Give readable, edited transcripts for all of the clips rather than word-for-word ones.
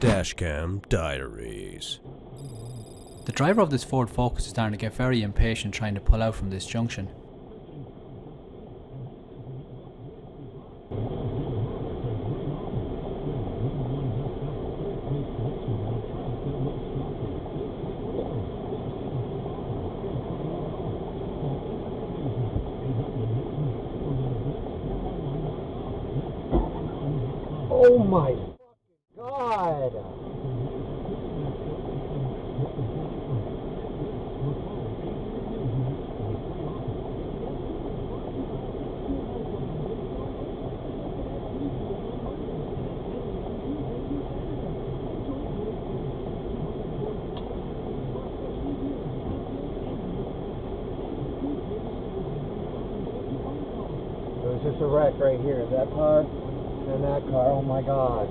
Dashcam Diaries. The driver of this Ford Focus is starting to get very impatient trying to pull out from this junction. Oh my God! There was just a wreck right here. That car and that car. Oh my God.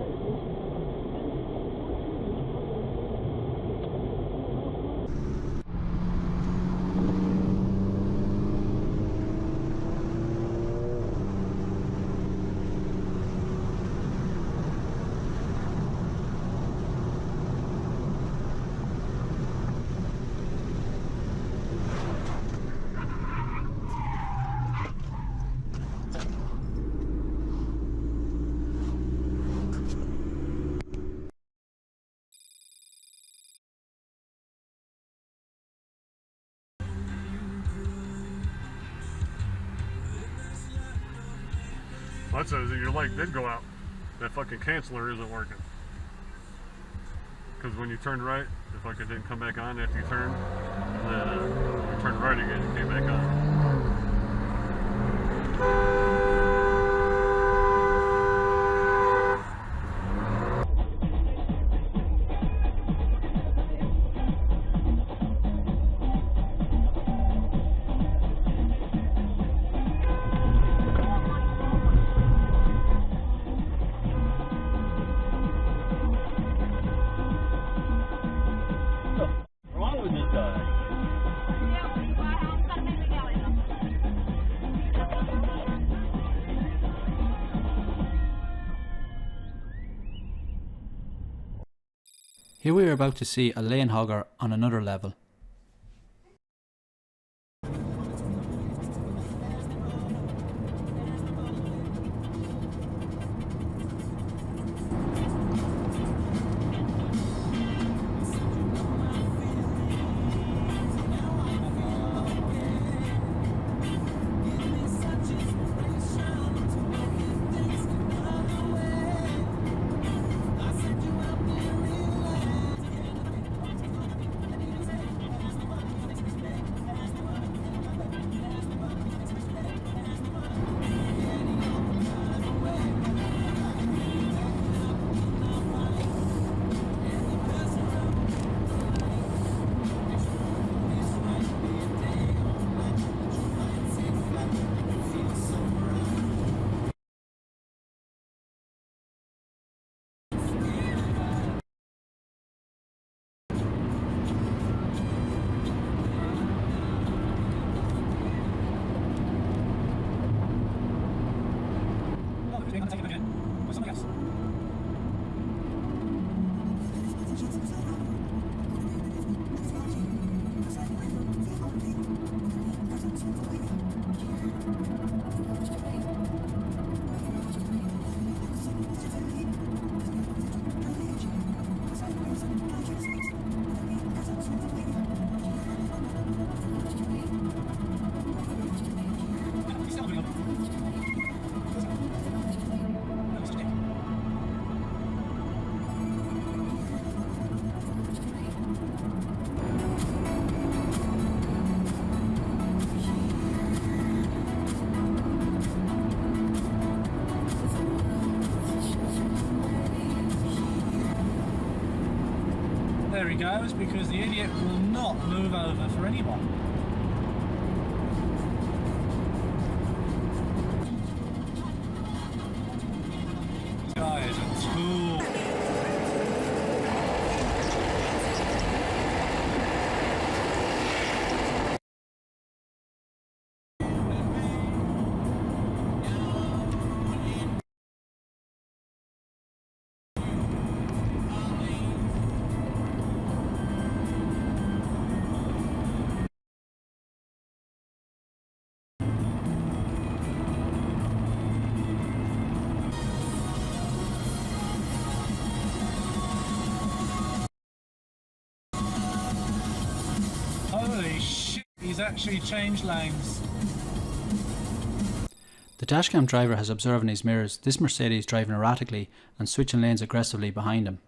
Well, that says that your light did go out. That fucking canceller isn't working. Because when you turned right, the fucking didn't come back on after you turned. And then you turned right again, it came back on. Here we are about to see a lane hogger on another level. There he goes, because the idiot will not move over for anyone. This guy is a tool. actually change lanes. The dashcam driver has observed in his mirrors this Mercedes driving erratically and switching lanes aggressively behind him.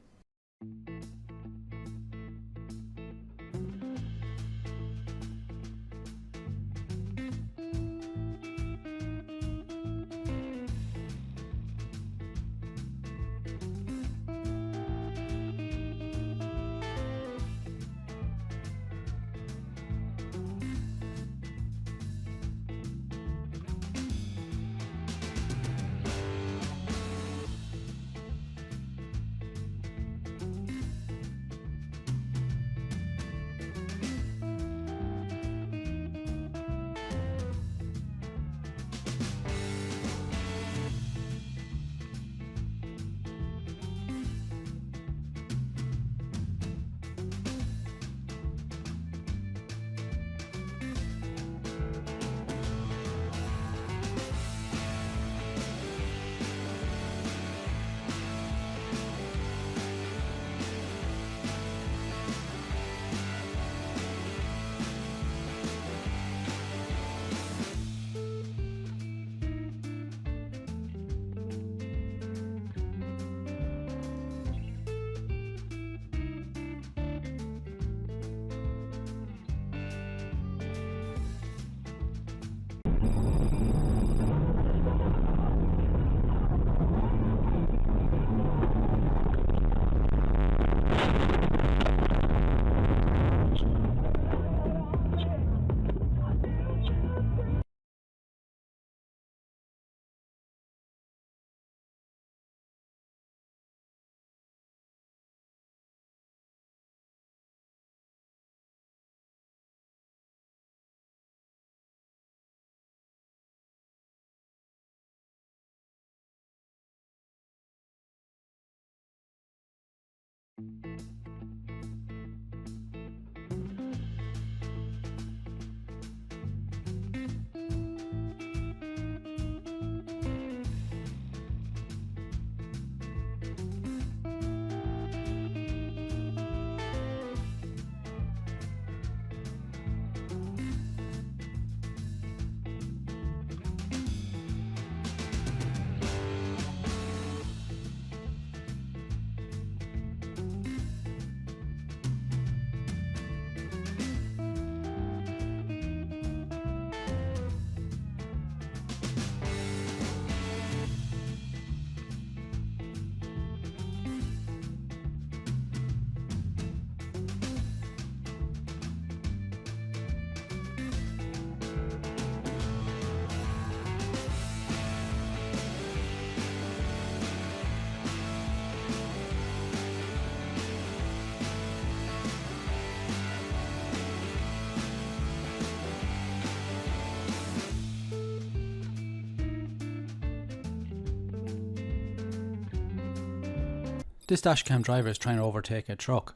This dashcam driver is trying to overtake a truck.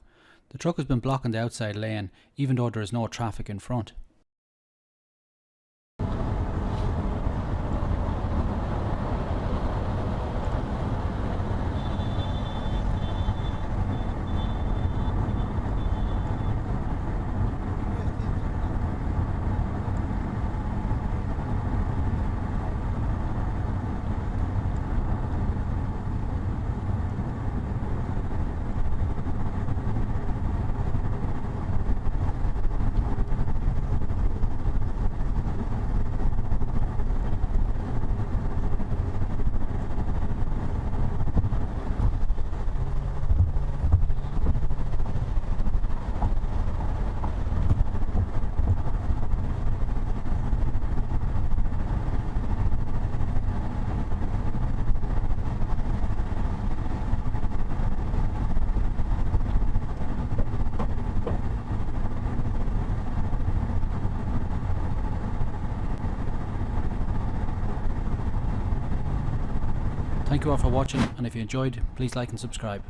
The truck has been blocking the outside lane even though there is no traffic in front. Thank you all for watching, and if you enjoyed, please like and subscribe.